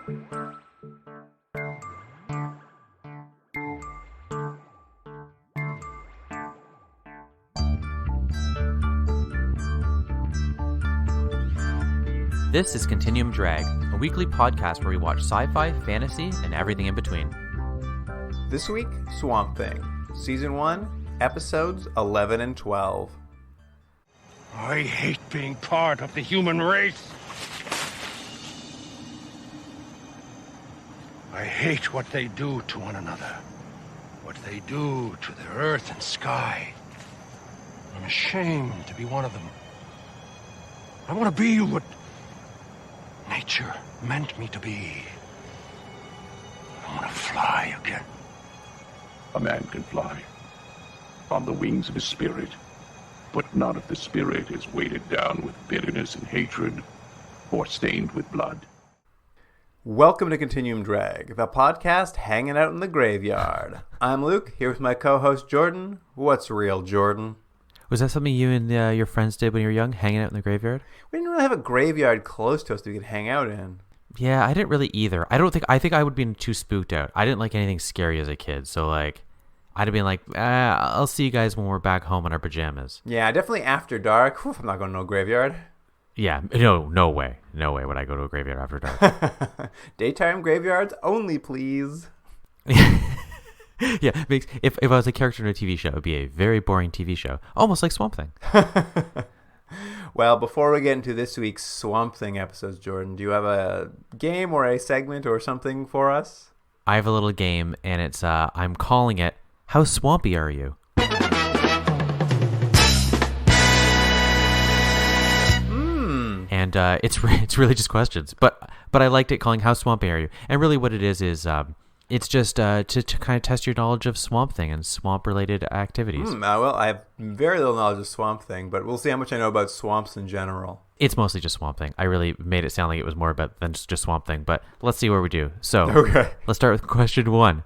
This is Continuum Drag, a weekly podcast where we watch sci-fi, fantasy, and everything in between. This week, Swamp Thing, Season 1, Episodes 11 and 12. I hate being part of the human race. I hate what they do to one another, what they do to the earth and sky. I'm ashamed to be one of them. I want to be what nature meant me to be. I want to fly again. A man can fly on the wings of his spirit, but not if the spirit is weighted down with bitterness and hatred or stained with blood. Welcome to Continuum Drag, the podcast hanging out in the graveyard. I'm Luke, here with my co-host Jordan. What's real, Jordan? Was that something you and your friends did when you were young, hanging out in the graveyard? We didn't really have a graveyard close to us that we could hang out in. Yeah, I didn't really either. I think I would be too spooked out. I didn't like anything scary as a kid, so I'd have been like, I'll see you guys when we're back home in our pajamas. Yeah, definitely after dark. Whew, I'm not going to no graveyard. Yeah, no way would I go to a graveyard after dark. Daytime graveyards only, please. Yeah, if I was a character in a TV show, it would be a very boring TV show, almost like Swamp Thing. Well, before we get into this week's Swamp Thing episodes, Jordan, do you have a game or a segment or something for us? I have a little game, and it's I'm calling it How Swampy Are You? And it's really just questions, but I liked it calling How Swampy Are You? And really what it is it's just to kind of test your knowledge of Swamp Thing and swamp-related activities. Well, I have very little knowledge of Swamp Thing, but we'll see how much I know about swamps in general. It's mostly just Swamp Thing. I really made it sound like it was more about than just Swamp Thing, but let's see where we do. So, okay. Let's start with question 1.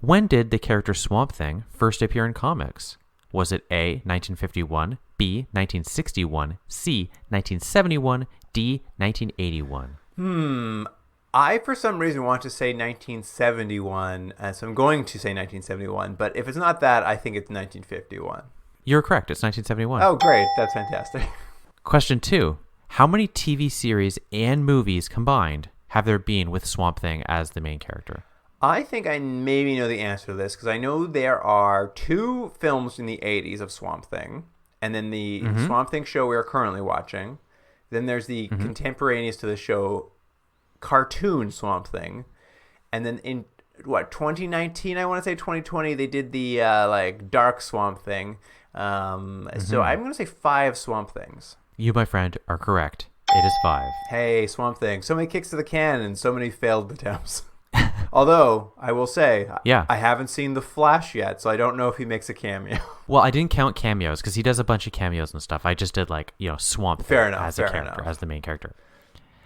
When did the character Swamp Thing first appear in comics? Was it A, 1951, B, 1961, C, 1971, D, 1981? I, for some reason, want to say 1971, so I'm going to say 1971, but if it's not that, I think it's 1951. You're correct. It's 1971. Oh, great. That's fantastic. Question 2. How many TV series and movies combined have there been with Swamp Thing as the main character? I think I maybe know the answer to this, because I know there are 2 films in the 80s of Swamp Thing, and then the Swamp Thing show we are currently watching. Then there's the contemporaneous to the show cartoon Swamp Thing, and then in 2019, I want to say 2020, they did the dark Swamp Thing. So I'm going to say 5 Swamp Things. You, my friend, are correct. It is 5. Hey, Swamp Thing, so many kicks to the can and so many failed attempts. Although I will say, I haven't seen The Flash yet, so I don't know if he makes a cameo. Well, I didn't count cameos because he does a bunch of cameos and stuff. I just did Swamp Thing as a character, as the main character.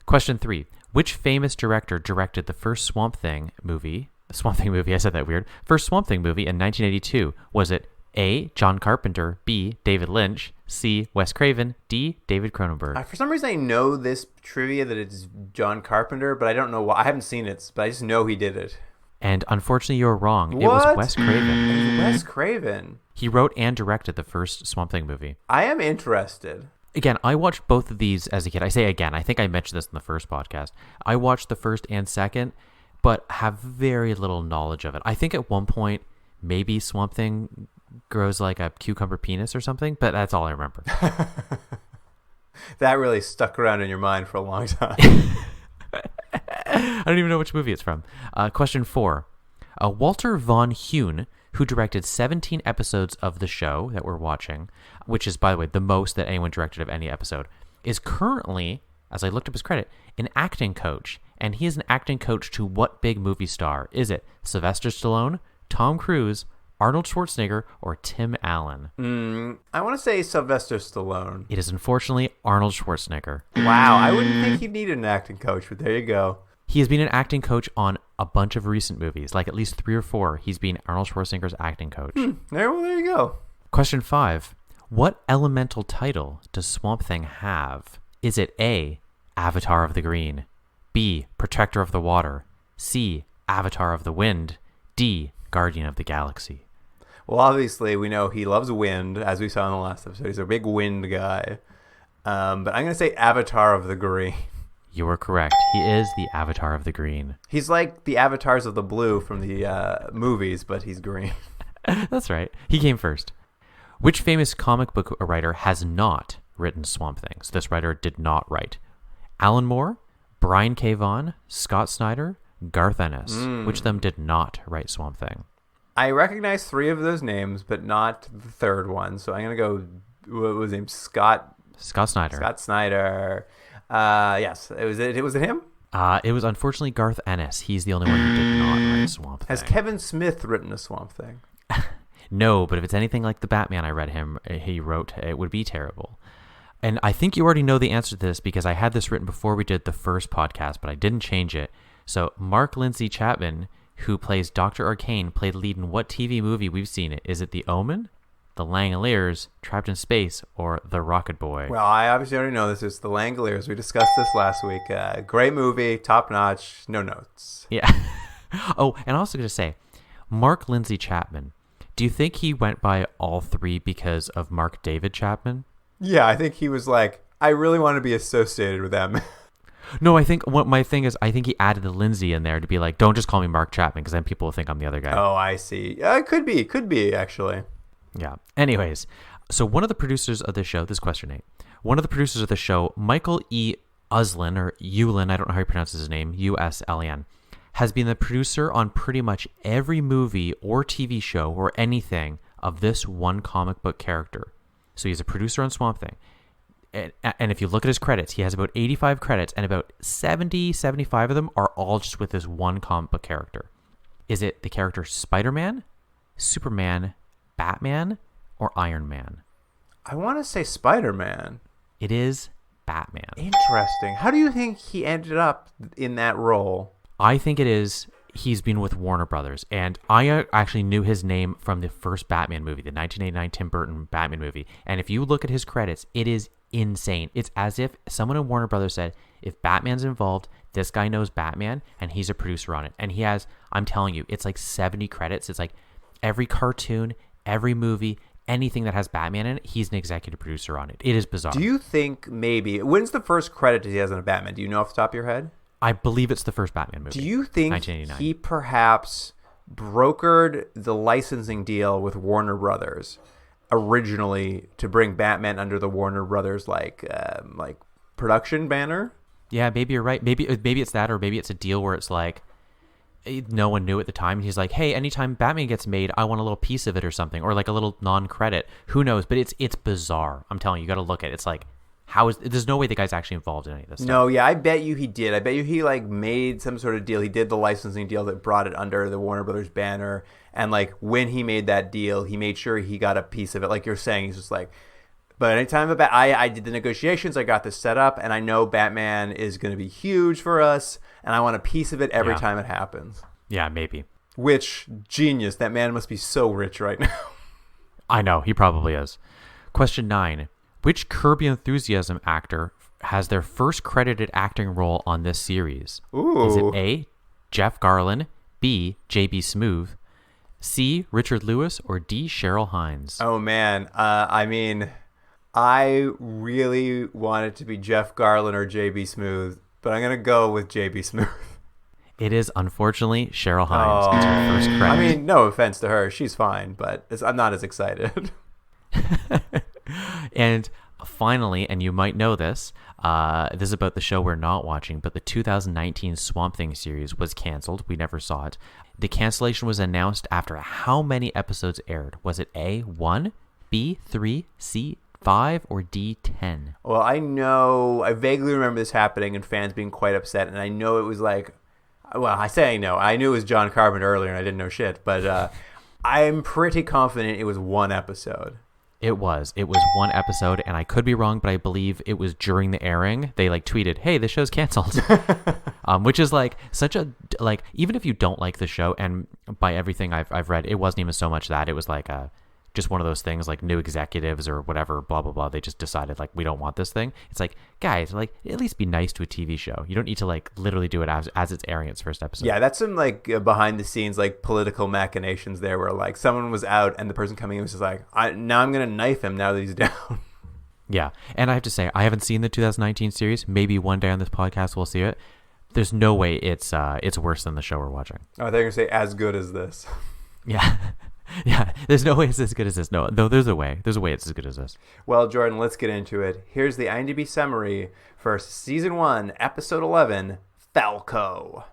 Question 3. Which famous director directed the first Swamp Thing movie? I said that weird. First Swamp Thing movie in 1982. Was it A, John Carpenter, B, David Lynch, C, Wes Craven, D, David Cronenberg? For some reason, I know this trivia that it's John Carpenter, but I don't know why. I haven't seen it, but I just know he did it. And unfortunately, you're wrong. What? It was Wes Craven. It was Wes Craven. He wrote and directed the first Swamp Thing movie. I am interested. Again, I watched both of these as a kid. I say again, I think I mentioned this in the first podcast. I watched the first and second, but have very little knowledge of it. I think at one point, maybe Swamp Thing grows like a cucumber penis or something, but that's all I remember. That really stuck around in your mind for a long time. I don't even know which movie it's from. Question 4. Walter Von Hune, who directed 17 episodes of the show that we're watching, which is, by the way, the most that anyone directed of any episode, is currently, as I looked up his credit, an acting coach. And he is an acting coach to what big movie star? Is it Sylvester Stallone, Tom Cruise, Arnold Schwarzenegger, or Tim Allen? I want to say Sylvester Stallone. It is unfortunately Arnold Schwarzenegger. Wow, I wouldn't think he'd need an acting coach, but there you go. He has been an acting coach on a bunch of recent movies, like at least 3 or 4. He's been Arnold Schwarzenegger's acting coach. There you go. Question 5. What elemental title does Swamp Thing have? Is it A, Avatar of the Green, B. Protector of the water. C. Avatar of the wind. D. Guardian of the galaxy. Well, obviously, we know he loves wind, as we saw in the last episode. He's a big wind guy. But I'm going to say Avatar of the Green. You were correct. He is the Avatar of the green. He's like the avatars of the blue from the movies, but he's green. That's right. He came first. Which famous comic book writer has not written Swamp Thing? So this writer did not write. Alan Moore, Brian K. Vaughan, Scott Snyder, Garth Ennis. Which of them did not write Swamp Thing? I recognize 3 of those names, but not the third one. So I'm going to go, what was his name? Scott Snyder. Scott Snyder. Yes. Was it him? It was unfortunately Garth Ennis. He's the only one who did not write Swamp Thing. Has Kevin Smith written a Swamp Thing? No, but if it's anything like the Batman he wrote, it would be terrible. And I think you already know the answer to this because I had this written before we did the first podcast, but I didn't change it. So Mark Lindsay Chapman, who plays Dr. Arcane, played lead in what TV movie we've seen it? Is it The Omen, The Langoliers, Trapped in Space, or The Rocket Boy? Well, I obviously already know this. It's The Langoliers. We discussed this last week. Great movie, top notch, no notes. Yeah. Oh, and I'm also going to say, Mark Lindsay Chapman, do you think he went by all 3 because of Mark David Chapman? Yeah, I think he was like, I really want to be associated with them. No, I think what my thing is, I think he added the Lindsay in there to be like, don't just call me Mark Chapman, because then people will think I'm the other guy. Oh, I see. Could be, actually. Yeah. Anyways, so one of the producers of the show, this is question 8, one of the producers of the show, Michael E. Uslin, or Ulin, I don't know how he pronounces his name, U-S-L-E-N, has been the producer on pretty much every movie or TV show or anything of this one comic book character. So he's a producer on Swamp Thing. And if you look at his credits, he has about 85 credits, and about 70, 75 of them are all just with this one comic book character. Is it the character Spider-Man, Superman, Batman, or Iron Man? I want to say Spider-Man. It is Batman. Interesting. How do you think he ended up in that role? I think it is he's been with Warner Brothers, and I actually knew his name from the first Batman movie, the 1989 Tim Burton Batman movie. And if you look at his credits, it is insane. It's as if someone in Warner Brothers said, if Batman's involved, this guy knows Batman, and he's a producer on it. And he has, I'm telling you, it's like 70 credits. It's like every cartoon, every movie, anything that has Batman in it, he's an executive producer on it. It is bizarre. Do you think maybe, when's the first credit he has on a Batman? Do you know off the top of your head? I believe it's the first Batman movie. Do you think 1989. He perhaps brokered the licensing deal with Warner Brothers originally to bring Batman under the Warner Brothers like production banner? Yeah, maybe you're right. Maybe it's that, or maybe it's a deal where it's like no one knew at the time. And he's like, hey, anytime Batman gets made, I want a little piece of it or something, or like a little non-credit. Who knows? But it's bizarre. I'm telling you, you got to look at it. It's like, there's no way the guy's actually involved in any of this stuff. No, yeah, I bet you he did. I bet you he like made some sort of deal. He did the licensing deal that brought it under the Warner Brothers banner. And like when he made that deal, he made sure he got a piece of it. Like you're saying, he's just like, but anytime I did the negotiations, I got this set up, and I know Batman is going to be huge for us, and I want a piece of it every time it happens. Yeah, maybe. Which, genius. That man must be so rich right now. I know, he probably is. Question 9. Which Curb Your Enthusiasm actor has their first credited acting role on this series? Ooh. Is it A, Jeff Garlin, B, J.B. Smoove, C, Richard Lewis, or D, Cheryl Hines? Oh, man. I mean, I really want it to be Jeff Garlin or J.B. Smoove, but I'm going to go with J.B. Smoove. It is, unfortunately, Cheryl Hines. It's her first credit. I mean, no offense to her. She's fine, but I'm not as excited. And finally, and you might know this, this is about the show we're not watching, but the 2019 Swamp Thing series was canceled. We never saw it. The cancellation was announced after how many episodes aired? Was it A, 1, B, 3, C, 5, or D, 10? Well, I vaguely remember this happening and fans being quite upset, and I know it was like, well, I say I know. I knew it was John Carpenter earlier, and I didn't know shit, but I'm pretty confident it was 1 episode. It was 1 episode, and I could be wrong, but I believe it was during the airing. They like tweeted, "Hey, this show's canceled," which is like such a even if you don't like the show, and by everything I've read, it wasn't even so much that it was like just one of those things like new executives or whatever, blah, blah, blah. They just decided like, we don't want this thing. It's like, guys, like at least be nice to a TV show. You don't need to like literally do it as it's airing its first episode. Yeah, that's some like behind the scenes like political machinations there where like someone was out and the person coming in was just like, now I'm going to knife him now that he's down. Yeah. And I have to say, I haven't seen the 2019 series. Maybe one day on this podcast we'll see it. There's no way it's worse than the show we're watching. Oh, I thought you were going to say as good as this. Yeah. Yeah. There's no way it's as good as this. No, there's a way. There's a way it's as good as this. Well, Jordan, let's get into it. Here's the IMDb summary for Season 1, Episode 11, Falco.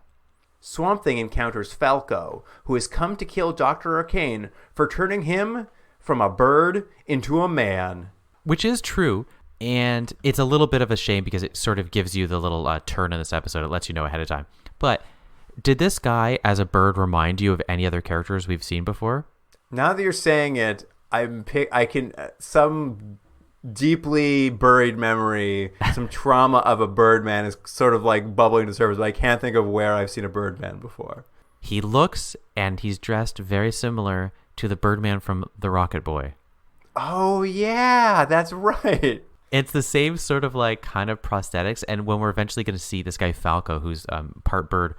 Swamp Thing encounters Falco, who has come to kill Dr. Arcane for turning him from a bird into a man. Which is true, and it's a little bit of a shame because it sort of gives you the little turn in this episode. It lets you know ahead of time. But did this guy as a bird remind you of any other characters we've seen before? Now that you're saying it, I can some deeply buried memory, some trauma of a Birdman is sort of like bubbling to the surface, but I can't think of where I've seen a Birdman before. He looks and he's dressed very similar to the Birdman from The Rocket Boy. Oh, yeah, that's right. It's the same sort of like kind of prosthetics. And when we're eventually going to see this guy Falco, who's part bird,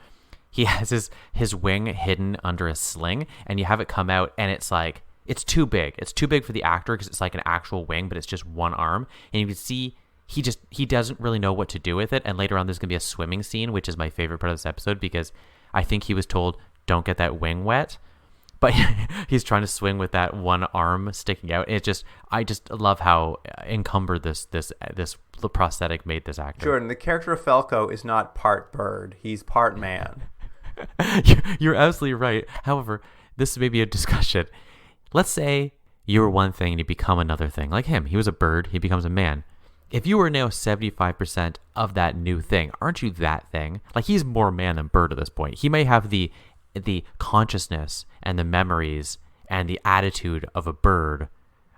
he has his wing hidden under a sling, and you have it come out, and it's like, it's too big. It's too big for the actor because it's like an actual wing, but it's just one arm. And you can see he doesn't really know what to do with it. And later on, there's going to be a swimming scene, which is my favorite part of this episode because I think he was told, don't get that wing wet. But he's trying to swing with that one arm sticking out. I just love how encumbered this prosthetic made this actor. Jordan, the character of Falco is not part bird. He's part man. You're absolutely right. However, this may be a discussion. Let's say you were one thing and you become another thing. Like him. He was a bird. He becomes a man. If you were now 75% of that new thing, aren't you that thing? Like he's more man than bird at this point. He may have the consciousness and the memories and the attitude of a bird,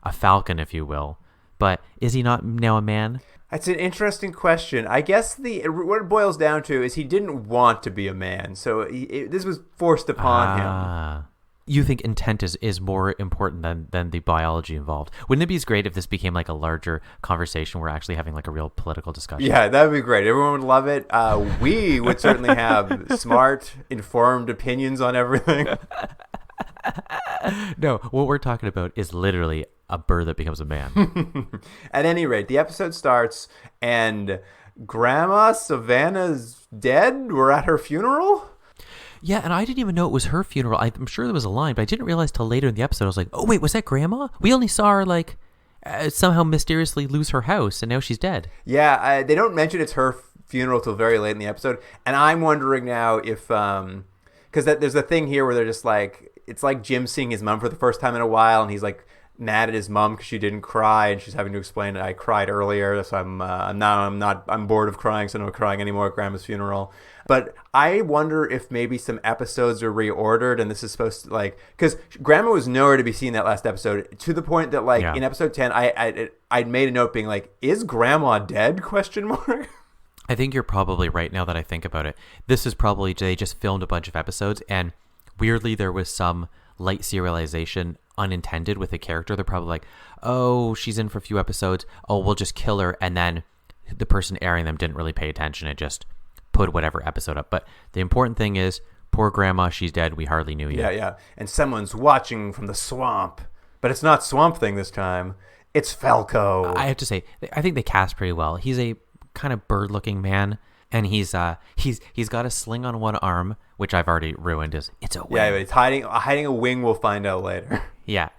a falcon, if you will. But is he not now a man? That's an interesting question. I guess what it boils down to is he didn't want to be a man, so this was forced upon him. You think intent is more important than the biology involved. Wouldn't it be great if this became like a larger conversation? We're actually having like a real political discussion. Yeah, that would be great. Everyone would love it. We would certainly have smart, informed opinions on everything. No, what we're talking about is literally a bird that becomes a man. At any rate, the episode starts and Grandma Savannah's dead. We're at her funeral. Yeah, and I didn't even know it was her funeral. I'm sure there was a line, but I didn't realize till later in the episode. I was like, oh, wait, was that Grandma? We only saw her, like, somehow mysteriously lose her house, and now she's dead. Yeah, they don't mention it's her funeral till very late in the episode. And I'm wondering now if, because there's a thing here where they're just like, it's like Jim seeing his mom for the first time in a while, and he's like mad at his mom because she didn't cry, and she's having to explain that I cried earlier, so I'm bored of crying, so I'm not crying anymore at Grandma's funeral. But I wonder if maybe some episodes are reordered, and this is supposed to like, because Grandma was nowhere to be seen that last episode, to the point that like in episode 10, I'd made a note being like, is Grandma dead? ? I think you're probably right now that I think about it. This is probably, they just filmed a bunch of episodes, and weirdly there was some light serialization unintended with a character. They're probably like, oh, she's in for a few episodes. Oh, we'll just kill her. And then the person airing them didn't really pay attention. It just put whatever episode up. But the important thing is, poor Grandma, she's dead. We hardly knew yet. Yeah. And someone's watching from the swamp. But it's not Swamp Thing this time. It's Falco. I have to say, I think they cast pretty well. He's a kind of bird-looking man. And he's got a sling on one arm, which I've already ruined. It's a wing. Yeah, but it's hiding a wing. We'll find out later. Yeah,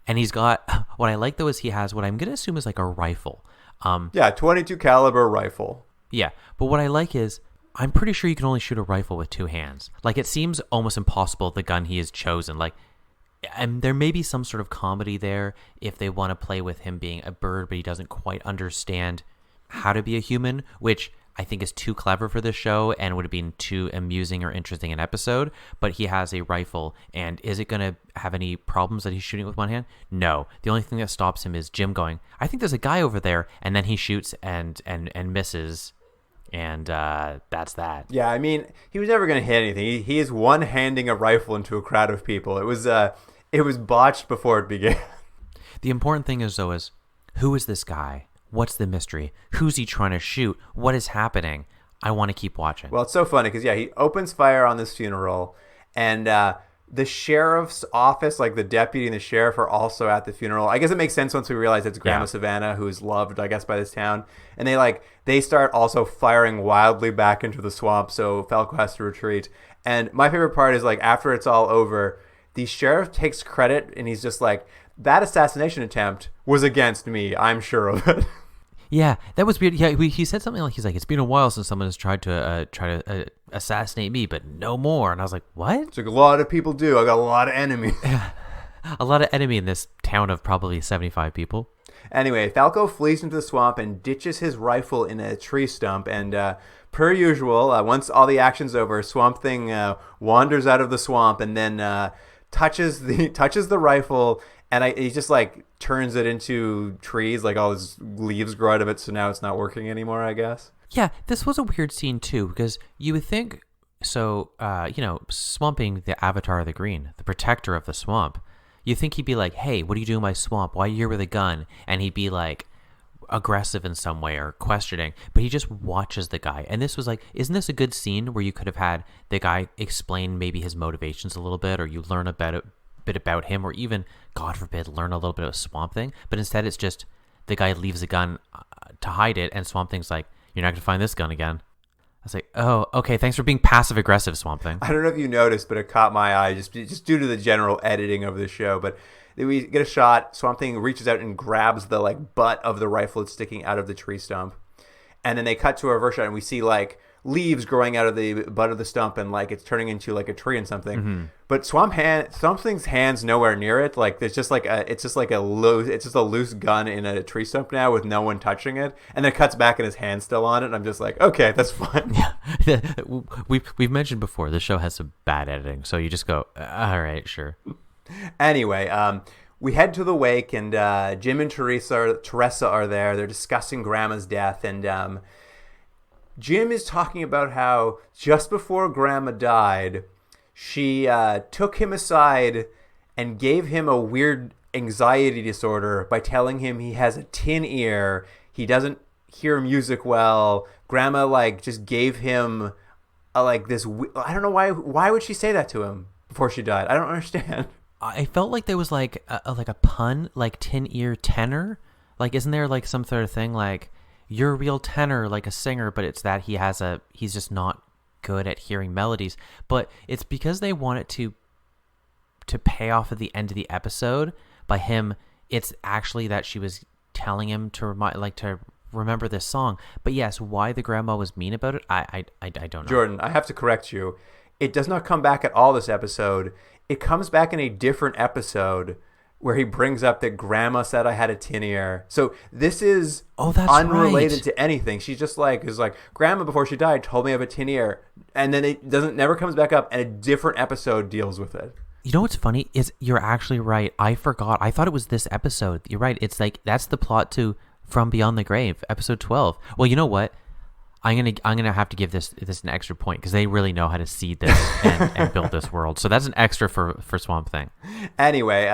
and he's got, what I like though is he has what I'm gonna assume is like a rifle. 22 caliber rifle. Yeah, but what I like is I'm pretty sure you can only shoot a rifle with two hands. Like it seems almost impossible the gun he has chosen. Like, and there may be some sort of comedy there if they want to play with him being a bird, but he doesn't quite understand how to be a human, which I think is too clever for this show and would have been too amusing or interesting an episode. But he has a rifle, and is it going to have any problems that he's shooting with one hand? No. The only thing that stops him is Jim going, I think there's a guy over there, and then he shoots and misses, and that's that. Yeah, I mean, he was never going to hit anything. He is one-handing a rifle into a crowd of people. It was botched before it began. The important thing is, though, is who is this guy? What's the mystery? Who's he trying to shoot? What is happening? I want to keep watching. Well, it's so funny because, yeah, he opens fire on this funeral, and the sheriff's office, like the deputy and the sheriff, are also at the funeral. I guess it makes sense once we realize it's Grandma Savannah, who's loved, I guess, by this town. And they start also firing wildly back into the swamp, so Falco has to retreat. And my favorite part is, like, after it's all over, the sheriff takes credit, and he's just like, that assassination attempt was against me. I'm sure of it. Yeah, that was weird. Yeah, he said something like, he's like, it's been a while since someone has tried to assassinate me, but no more. And I was like, what? It's like a lot of people do. I got a lot of enemies. A lot of enemy in this town of probably 75 people. Anyway, Falco flees into the swamp and ditches his rifle in a tree stump. And per usual, once all the action's over, Swamp Thing wanders out of the swamp and then touches the rifle. And he just like turns it into trees, like all his leaves grow out of it, so now it's not working anymore, I guess. Yeah, this was a weird scene too, because you would think, so, Swamping, the avatar of the green, the protector of the swamp, you think he'd be like, hey, what are you doing in my swamp? Why are you here with a gun? And he'd be like aggressive in some way or questioning, but he just watches the guy. And this was like, isn't this a good scene where you could have had the guy explain maybe his motivations a little bit, or you learn a bit about him, or even, God forbid, learn a little bit of Swamp Thing, but instead it's just the guy leaves a gun to hide it, and Swamp Thing's like, you're not going to find this gun again. I was like, oh, okay, thanks for being passive-aggressive, Swamp Thing. I don't know if you noticed, but it caught my eye just due to the general editing of the show, but we get a shot, Swamp Thing reaches out and grabs the like butt of the rifle that's sticking out of the tree stump, and then they cut to a reverse shot, and we see like leaves growing out of the butt of the stump, and like it's turning into like a tree and something. Mm-hmm. But Swamp Thing's hands nowhere near it. Like it's just a loose gun in a tree stump now with no one touching it, and then it cuts back and his hand's still on it. And I'm just like, okay, that's fine. Yeah, we've mentioned before this show has some bad editing, so you just go, all right, sure. Anyway, we head to the wake, and Jim and Teresa are there. They're discussing Grandma's death, and Jim is talking about how just before Grandma died, she took him aside and gave him a weird anxiety disorder by telling him he has a tin ear, he doesn't hear music well. Grandma like just gave him like this. I don't know why would she say that to him before she died? I don't understand. I felt like there was like a pun, like tin ear tenor. Like, isn't there like some sort of thing like, you're a real tenor, like a singer, but it's that he's just not good at hearing melodies. But it's because they want it to pay off at the end of the episode by him. It's actually that she was telling him to remember this song. But yes, why the grandma was mean about it, I don't know. Jordan, I have to correct you. It does not come back at all this episode. It comes back in a different episode where he brings up that Grandma said I had a tin ear. So this is unrelated to anything. She's just like, Grandma before she died told me I have a tin ear. And then it never comes back up, and a different episode deals with it. You know what's funny is you're actually right. I forgot. I thought it was this episode. You're right. It's like, that's the plot to From Beyond the Grave, episode 12. Well, you know what? I'm gonna have to give this an extra point because they really know how to seed this and build this world. So that's an extra for Swamp Thing. Anyway,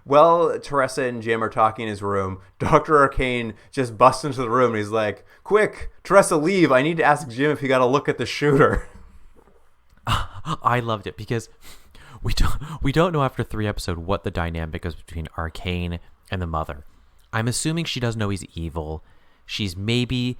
Teresa and Jim are talking in his room. Dr. Arcane just busts into the room and he's like, "Quick, Teresa, leave! I need to ask Jim if he got a look at the shooter." I loved it because we don't know after 3 episodes what the dynamic is between Arcane and the mother. I'm assuming she doesn't know he's evil. She's maybe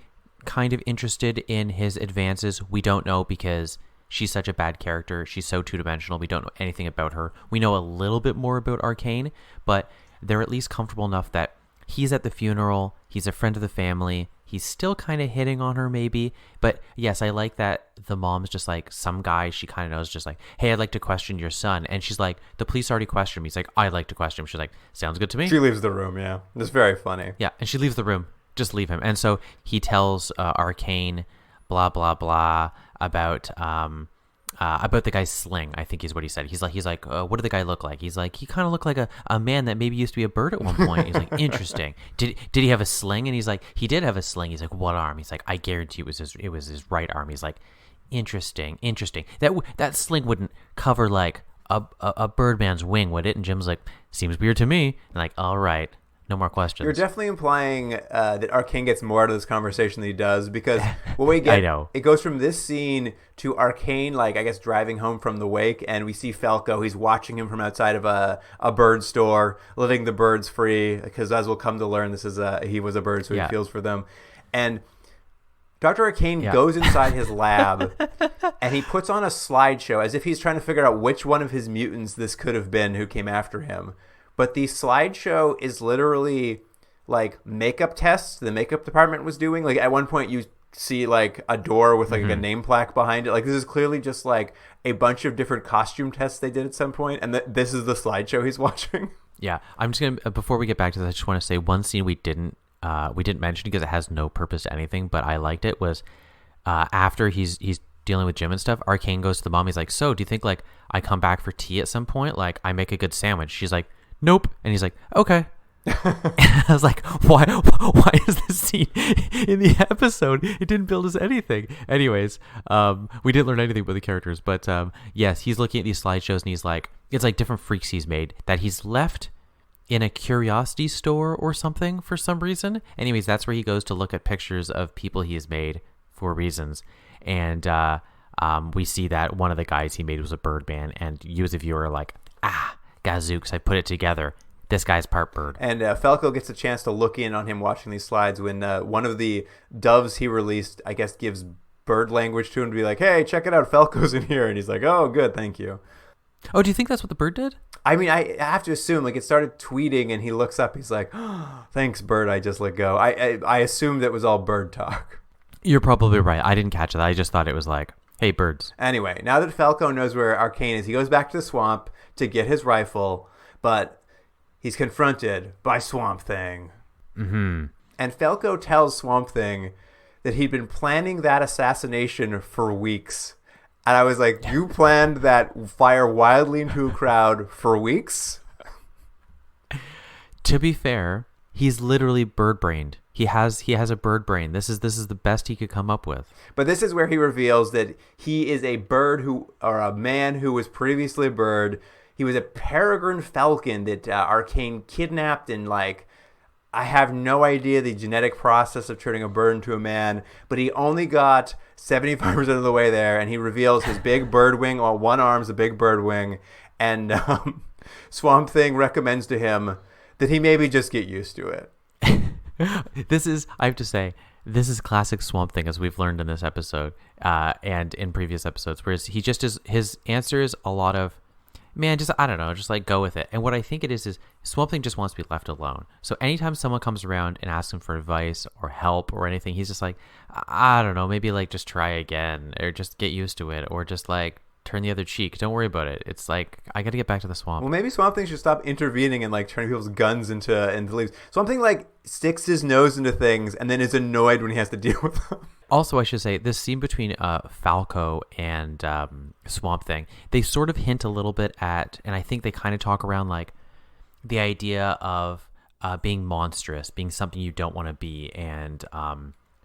kind of interested in his advances. We don't know because she's such a bad character. She's so two-dimensional. We don't know anything about her. We know a little bit more about Arcane, but they're at least comfortable enough that he's at the funeral. He's a friend of the family. He's still kind of hitting on her maybe. But yes, I like that the mom's just like some guy she kind of knows, just like, hey, I'd like to question your son. And she's like, the police already questioned me. He's like, I'd like to question him. She's like, sounds good to me. She leaves the room, yeah. It's very funny. Yeah, and she leaves the room. Just leave him. And so he tells Arcane blah blah blah about the guy's sling. I think is what he said. He's like what did the guy look like? He's like, he kind of looked like a man that maybe used to be a bird at one point. He's like, interesting. Did he have a sling? And he's like, he did have a sling. He's like, what arm? He's like, I guarantee it was his right arm. He's like, interesting. That sling wouldn't cover like a birdman's wing, would it? And Jim's like, seems weird to me. And like, all right. No more questions. You're definitely implying that Arcane gets more out of this conversation than he does, because what we get, I know. It goes from this scene to Arcane, like, I guess, driving home from the wake, and we see Falco. He's watching him from outside of a bird store, letting the birds free, because as we'll come to learn, this is he was a bird, so he feels for them. And Dr. Arcane goes inside his lab, and he puts on a slideshow as if he's trying to figure out which one of his mutants this could have been who came after him. But the slideshow is literally like makeup tests the makeup department was doing. Like at one point you see like a door with like a name plaque behind it. Like this is clearly just like a bunch of different costume tests they did at some point, and this is the slideshow he's watching. Yeah, I'm just gonna before we get back to this, I just want to say one scene we didn't mention because it has no purpose to anything, but I liked it, was after he's dealing with Jim and stuff, Arcane goes to the mom. He's like, so do you think like I come back for tea at some point? Like I make a good sandwich. She's like, nope. And he's like, okay. I was like, why is this scene in the episode? It didn't build us anything. Anyways, we didn't learn anything about the characters, but yes, he's looking at these slideshows and he's like, it's like different freaks he's made that he's left in a curiosity store or something for some reason. Anyways, that's where he goes to look at pictures of people he has made for reasons. And we see that one of the guys he made was a Birdman, and you as a viewer are like, gazooks, I put it together. This guy's part bird. And Falco gets a chance to look in on him watching these slides when one of the doves he released, I guess, gives bird language to him to be like, hey, check it out, Falco's in here. And he's like, oh, good, thank you. Oh, do you think that's what the bird did? I mean, I have to assume, like, it started tweeting and he looks up, he's like, oh, thanks, bird, I just let go. I assumed it was all bird talk. You're probably right. I didn't catch it. I just thought it was like, hey, birds. Anyway, now that Falco knows where Arcane is, he goes back to the swamp to get his rifle, but he's confronted by Swamp Thing. Mm-hmm. And Falco tells Swamp Thing that he'd been planning that assassination for weeks. And I was like, you planned that fire wildly into a crowd for weeks? To be fair, he's literally bird-brained. He has a bird brain. This is the best he could come up with. But this is where he reveals that he is a bird or a man who was previously a bird. He was a peregrine falcon that Arcane kidnapped, and like, I have no idea the genetic process of turning a bird into a man, but he only got 75% of the way there, and he reveals his big bird wing, or one arm's a big bird wing, and Swamp Thing recommends to him that he maybe just get used to it. This is, I have to say, this is classic Swamp Thing, as we've learned in this episode and in previous episodes, whereas he just is, his answer is a lot of, man, just, I don't know, just like go with it. And what I think it is Swamp Thing just wants to be left alone. So anytime someone comes around and asks him for advice or help or anything, he's just like, I don't know, maybe like just try again, or just get used to it, or just like turn the other cheek. Don't worry about it. It's like, I got to get back to the swamp. Well, maybe Swamp Thing should stop intervening and like turning people's guns into leaves. Swamp Thing like sticks his nose into things and then is annoyed when he has to deal with them. Also, I should say, this scene between Falco and Swamp Thing, they sort of hint a little bit at, and I think they kind of talk around like the idea of being monstrous, being something you don't want to be, and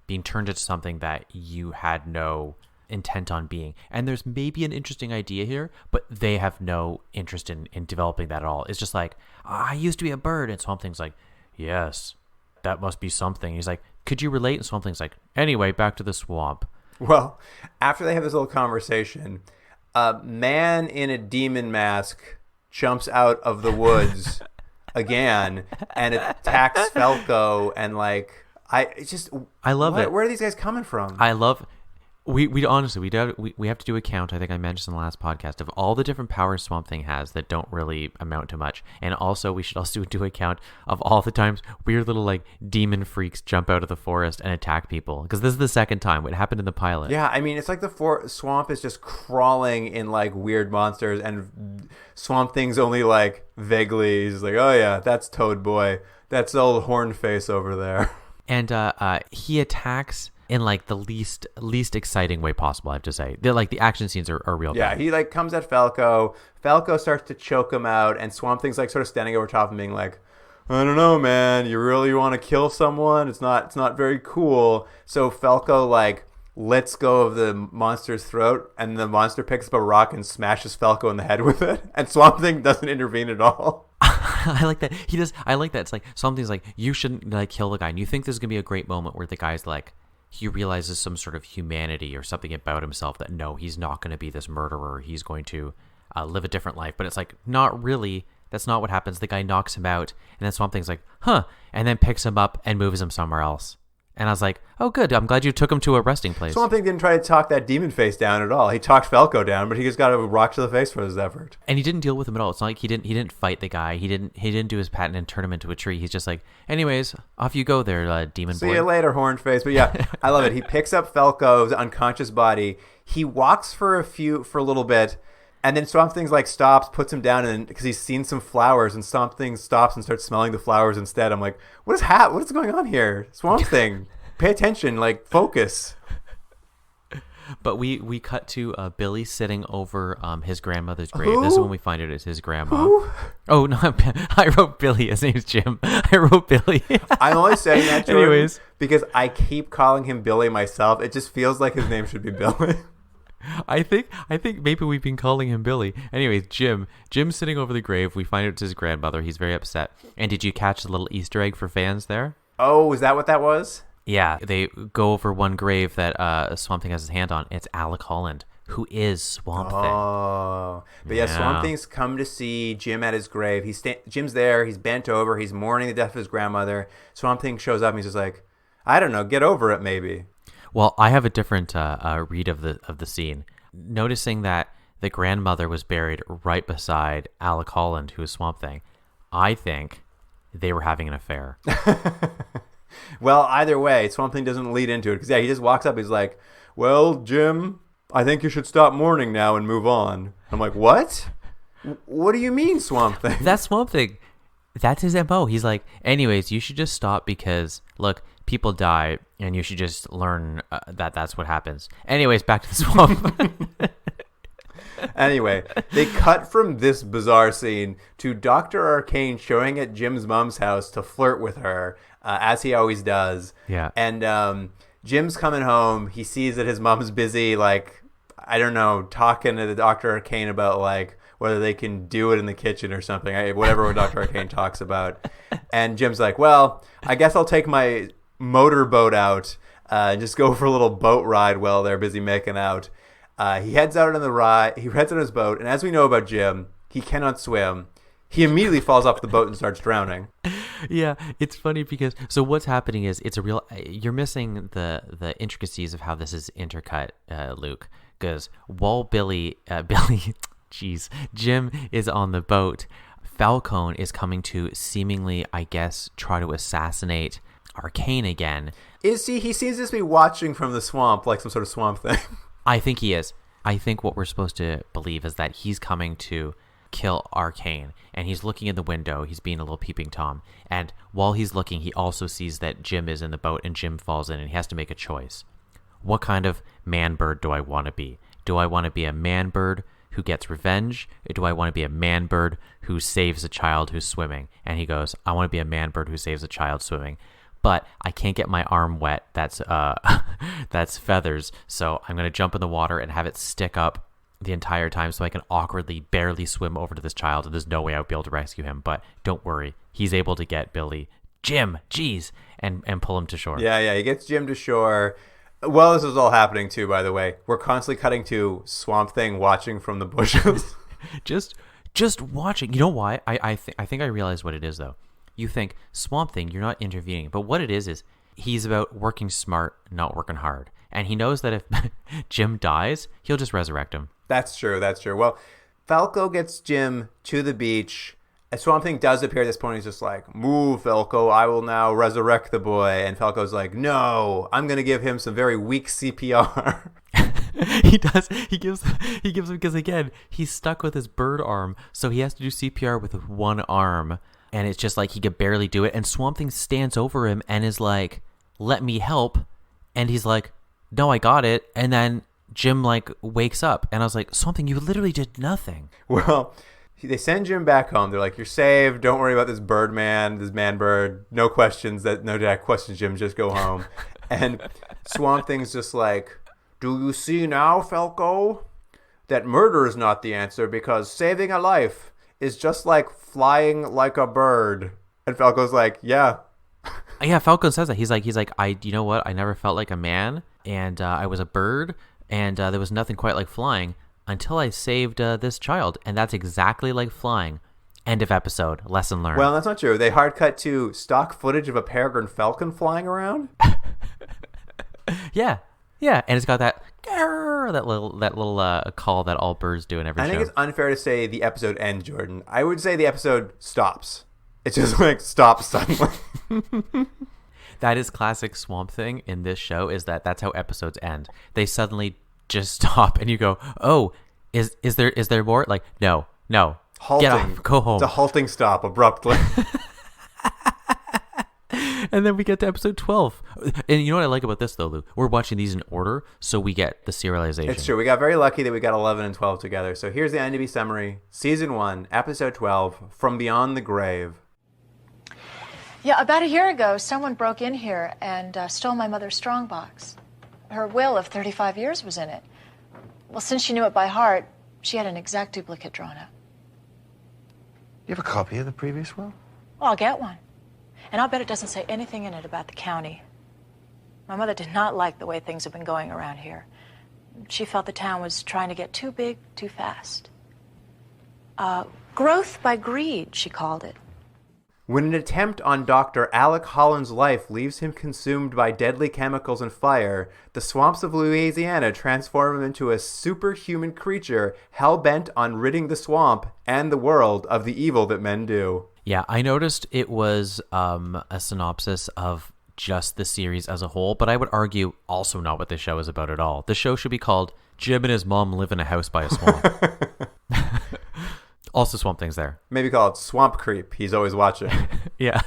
being turned into something that you had no intent on being. And there's maybe an interesting idea here, but they have no interest in developing that at all. It's just like, I used to be a bird, and Swamp Thing's like, yes, that must be something. He's like, could you relate? And Swamp Thing's like, anyway, back to the swamp. Well, after they have this little conversation, a man in a demon mask jumps out of the woods again and attacks Falco, and like, I love it. Where are these guys coming from? I love. We honestly we have to do a count. I think I mentioned in the last podcast of all the different powers Swamp Thing has that don't really amount to much, and also we should also do a count of all the times weird little like demon freaks jump out of the forest and attack people, because this is the second time. It happened in the pilot. Yeah, I mean, it's like the swamp is just crawling in like weird monsters, and Swamp Thing's only like vaguely, he's like, oh yeah, that's Toad Boy, that's old Horn Face over there, and he attacks in like the least exciting way possible, I have to say. They're like, the action scenes are real bad. He like comes at Falco starts to choke him out, and Swamp Thing's like sort of standing over top of him being like, I don't know, man, you really want to kill someone? It's not very cool. So Falco like lets go of the monster's throat, and the monster picks up a rock and smashes Falco in the head with it, and Swamp Thing doesn't intervene at all. I like that. He does. I like that. It's like something's like, you shouldn't like kill the guy. And you think there's going to be a great moment where the guy's like, he realizes some sort of humanity or something about himself that no, he's not going to be this murderer. He's going to live a different life. But it's like, not really. That's not what happens. The guy knocks him out, and then Swamp Thing's like, huh, and then picks him up and moves him somewhere else. And I was like, oh, good. I'm glad you took him to a resting place. Swamp Thing didn't try to talk that demon face down at all. He talked Falco down, but he just got a rock to the face for his effort. And he didn't deal with him at all. It's not like he didn't fight the guy. He didn't do his patent and turn him into a tree. He's just like, anyways, off you go there, demon boy. See you later, horned face. But yeah, I love it. He picks up Falco's unconscious body. He walks for a little bit. And then Swamp Thing's like stops, puts him down, and because he's seen some flowers, and Swamp Thing stops and starts smelling the flowers instead. I'm like, what is going on here? Swamp Thing, pay attention, like focus. But we cut to Billy sitting over his grandmother's grave. Who? This is when we find it is his grandma. Who? Oh no, I wrote Billy. His name's Jim. I wrote Billy. I'm only saying that, Jordan, anyways, because I keep calling him Billy myself. It just feels like his name should be Billy. I think maybe we've been calling him Billy. Anyways, Jim's sitting over the grave. We find it's his grandmother. He's very upset. And did you catch the little Easter egg for fans there? Oh, is that what that was? Yeah, they go over one grave that Swamp Thing has his hand on. It's Alec Holland, who is Swamp Thing. Oh, but yeah, Swamp Thing's come to see Jim at his grave. Jim's there. He's bent over. He's mourning the death of his grandmother. Swamp Thing shows up and he's just like, I don't know, get over it maybe. Well, I have a different read of the scene. Noticing that the grandmother was buried right beside Alec Holland, who is Swamp Thing, I think they were having an affair. Well, either way, Swamp Thing doesn't lead into it because he just walks up. He's like, "Well, Jim, I think you should stop mourning now and move on." I'm like, "What? What do you mean, Swamp Thing?" That's Swamp Thing. That's his MO. He's like, anyways, you should just stop because, look, people die, and you should just learn that that's what happens. Anyways, back to the swamp. Anyway, they cut from this bizarre scene to Dr. Arcane showing at Jim's mom's house to flirt with her, as he always does. Yeah. And Jim's coming home. He sees that his mom's busy, like, I don't know, talking to the Dr. Arcane about, like, whether they can do it in the kitchen or something, whatever Dr. Arcane talks about. And Jim's like, well, I guess I'll take my motorboat out and just go for a little boat ride while they're busy making out. He heads out on the ride. He heads on his boat, and as we know about Jim, he cannot swim. He immediately falls off the boat and starts drowning. Yeah, it's funny because so what's happening is it's a real. You're missing the intricacies of how this is intercut, Luke. Because while Jim is on the boat, Falcone is coming to seemingly, I guess, try to assassinate Arcane again. He seems to be watching from the swamp, like some sort of swamp thing. I think he is. I think what we're supposed to believe is that he's coming to kill Arcane, and he's looking in the window. He's being a little peeping Tom, and while he's looking, he also sees that Jim is in the boat, and Jim falls in, and he has to make a choice. What kind of man-bird do I want to be? Do I want to be a man-bird who gets revenge, or do I want to be a man-bird who saves a child who's swimming? And he goes, I want to be a man-bird who saves a child swimming. But I can't get my arm wet. That's feathers. So I'm going to jump in the water and have it stick up the entire time so I can awkwardly barely swim over to this child, and there's no way I'll be able to rescue him. But don't worry. He's able to get Jim, geez, and pull him to shore. Yeah, he gets Jim to shore. Well, this is all happening too, by the way. We're constantly cutting to Swamp Thing watching from the bushes. just watching. You know why? I think I realize what it is, though. You think, Swamp Thing, you're not intervening. But what it is he's about working smart, not working hard. And he knows that if Jim dies, he'll just resurrect him. That's true. Well, Falco gets Jim to the beach. And Swamp Thing does appear at this point. He's just like, move, Falco. I will now resurrect the boy. And Falco's like, no, I'm going to give him some very weak CPR. He does. He gives him, because again, he's stuck with his bird arm. So he has to do CPR with one arm. And it's just like he could barely do it. And Swamp Thing stands over him and is like, let me help. And he's like, no, I got it. And then Jim like wakes up. And I was like, Swamp Thing, you literally did nothing. Well, they send Jim back home. They're like, you're saved. Don't worry about this this man bird. No questions. No questions, Jim. Just go home. And Swamp Thing's just like, do you see now, Falco, that murder is not the answer, because saving a life is just like flying like a bird. And Falco's like, yeah. Yeah, Falcon says that. He's like, you know what? I never felt like a man, and I was a bird, and there was nothing quite like flying until I saved this child, and that's exactly like flying. End of episode. Lesson learned. Well, that's not true. They hard cut to stock footage of a peregrine falcon flying around. Yeah, and it's got that little call that all birds do in every show. I think it's unfair to say the episode ends, Jordan. I would say the episode stops. It's just like stops suddenly. That is classic Swamp Thing in this show, is that's how episodes end. They suddenly just stop and you go, oh, is there more? Like, no. Halting. Get off, go home. It's a halting stop abruptly. And then we get to episode 12. And you know what I like about this, though, Lou? We're watching these in order, so we get the serialization. It's true. We got very lucky that we got 11 and 12 together. So here's the IMDb summary. Season 1, episode 12, From Beyond the Grave. Yeah, about a year ago, someone broke in here and stole my mother's strongbox. Her will of 35 years was in it. Well, since she knew it by heart, she had an exact duplicate drawn up. You have a copy of the previous will? Well, I'll get one. And I'll bet it doesn't say anything in it about the county. My mother did not like the way things have been going around here. She felt the town was trying to get too big, too fast. Growth by greed, she called it. When an attempt on Dr. Alec Holland's life leaves him consumed by deadly chemicals and fire, the swamps of Louisiana transform him into a superhuman creature hell-bent on ridding the swamp and the world of the evil that men do. Yeah, I noticed it was a synopsis of just the series as a whole, but I would argue also not what this show is about at all. The show should be called Jim and His Mom Live in a House by a Swamp. Also Swamp Thing's there. Maybe call it Swamp Creep. He's always watching. Yeah,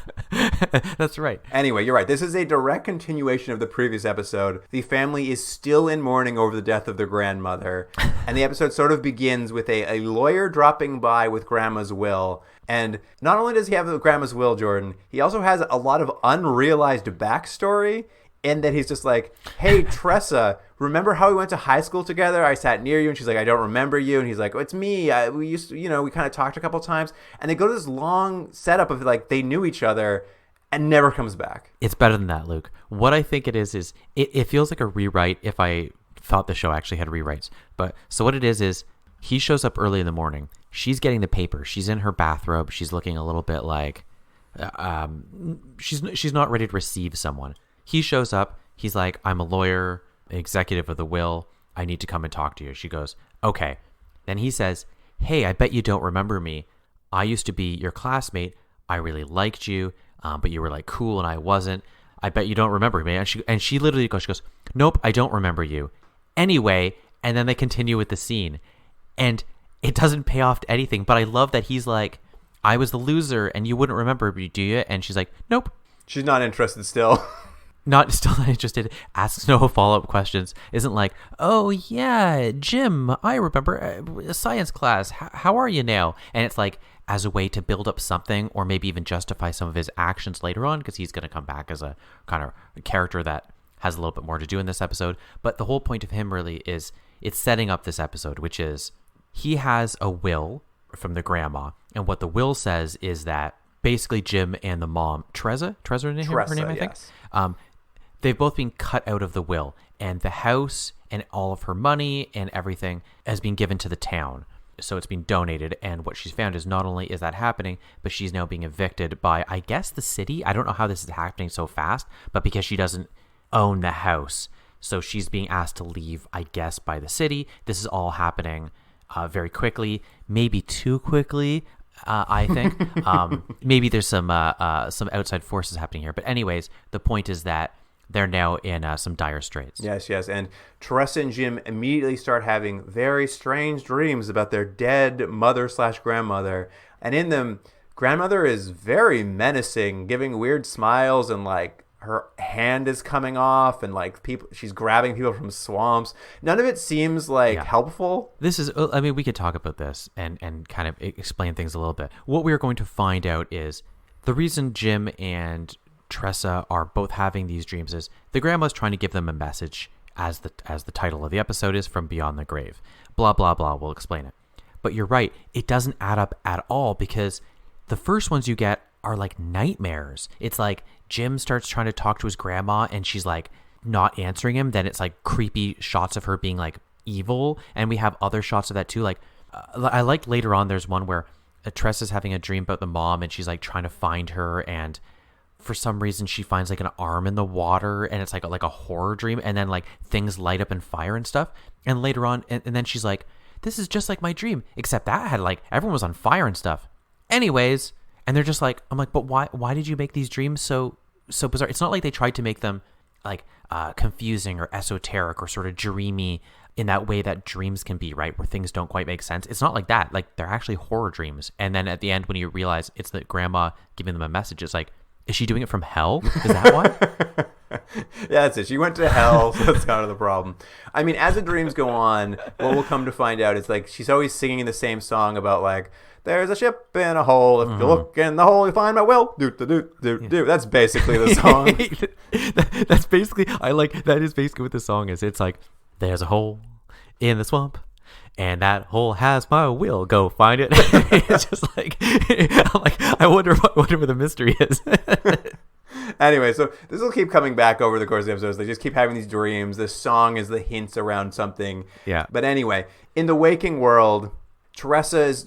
that's right. Anyway, you're right. This is a direct continuation of the previous episode. The family is still in mourning over the death of their grandmother. And the episode sort of begins with a lawyer dropping by with Grandma's will. And not only does he have the Grandma's will, Jordan, he also has a lot of unrealized backstory in that he's just like, hey, Tressa, remember how we went to high school together? I sat near you. And she's like, I don't remember you. And he's like, oh, it's me. We used to, we kind of talked a couple times. And they go to this long setup of like they knew each other and never comes back. It's better than that, Luke. What I think it is it feels like a rewrite if I thought the show actually had rewrites. But so what it is he shows up early in the morning. She's getting the paper. She's in her bathrobe. She's looking a little bit like she's not ready to receive someone. He shows up. He's like, I'm a lawyer, executive of the will. I need to come and talk to you. She goes, okay. Then he says, hey, I bet you don't remember me. I used to be your classmate. I really liked you, but you were like cool and I wasn't. I bet you don't remember me. And she literally goes, nope, I don't remember you. Anyway, and then they continue with the scene. And it doesn't pay off to anything, but I love that he's like, I was the loser and you wouldn't remember me, do you? And she's like, nope. She's not interested still. Still not interested, asks no follow-up questions, isn't like, oh yeah, Jim, I remember science class, how are you now? And it's like, as a way to build up something, or maybe even justify some of his actions later on, because he's going to come back as a kind of character that has a little bit more to do in this episode. But the whole point of him really is, it's setting up this episode, which is, he has a will from the grandma, and what the will says is that basically Jim and the mom, Tressa her name, I think? Yes. They've both been cut out of the will, and the house and all of her money and everything has been given to the town. So it's been donated, and what she's found is not only is that happening, but she's now being evicted by, I guess, the city. I don't know how this is happening so fast, but because she doesn't own the house, so she's being asked to leave, I guess, by the city. This is all happening very quickly, maybe too quickly. I think maybe there's some outside forces happening here, but anyways, the point is that they're now in some dire straits. Yes. And Tressa and Jim immediately start having very strange dreams about their dead mother/grandmother. And in them, grandmother is very menacing, giving weird smiles, and like her hand is coming off, and like she's grabbing people from swamps. None of it seems like helpful. This is, I mean, we could talk about this and kind of explain things a little bit. What we're going to find out is the reason Jim and Tressa are both having these dreams is the grandma's trying to give them a message, as the title of the episode is, From Beyond the Grave. Blah, blah, blah. We'll explain it. But you're right. It doesn't add up at all because the first ones you get are like nightmares. It's like Jim starts trying to talk to his grandma and she's like not answering him. Then it's like creepy shots of her being like evil. And we have other shots of that too. Like I like later on, there's one where Tressa's having a dream about the mom and she's like trying to find her. And for some reason she finds like an arm in the water and it's like a horror dream. And then like things light up in fire and stuff. And later on, and then she's like, this is just like my dream, except that had like everyone was on fire and stuff. Anyways, and they're just like, I'm like, but why did you make these dreams so bizarre? It's not like they tried to make them like confusing or esoteric or sort of dreamy in that way that dreams can be, right? Where things don't quite make sense. It's not like that. Like they're actually horror dreams. And then at the end, when you realize it's the grandma giving them a message, it's like, is she doing it from hell? Is that why? Yeah, that's it. She went to hell, so that's kind of the problem. I mean, as the dreams go on, what we'll come to find out is like she's always singing the same song about like, there's a ship in a hole. If you look in the hole, you find my will. Do do do do do. That's basically the song. That's basically. I like that is basically what the song is. It's like there's a hole in the swamp, and that hole has my will. Go find it. It's just like I'm like I wonder where the mystery is. Anyway, so this will keep coming back over the course of the episodes. They just keep having these dreams. This song is the hints around something. Yeah. But anyway, in the waking world, Teresa is,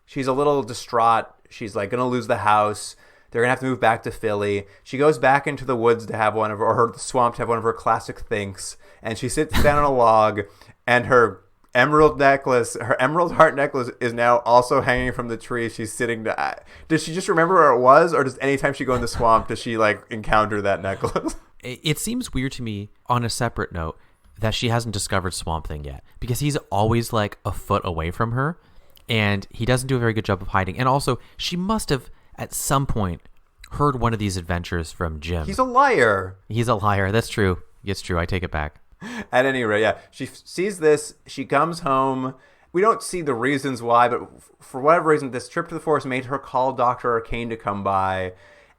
she's a little distraught. She's like going to lose the house. They're going to have to move back to Philly. She goes back into the woods to have or the swamp to have one of her classic thinks. And she sits down on a log, and her emerald heart necklace is now also hanging from the tree. She's sitting does she just remember where it was, or does anytime she go in the swamp does she like encounter that necklace? It seems weird to me on a separate note that she hasn't discovered Swamp Thing yet, because he's always like a foot away from her and he doesn't do a very good job of hiding. And also she must have at some point heard one of these adventures from Jim. He's a liar. That's true. It's true. I take it back. At any rate, yeah, she sees this. She comes home. We don't see the reasons why, but for whatever reason, this trip to the forest made her call Dr. Arcane to come by.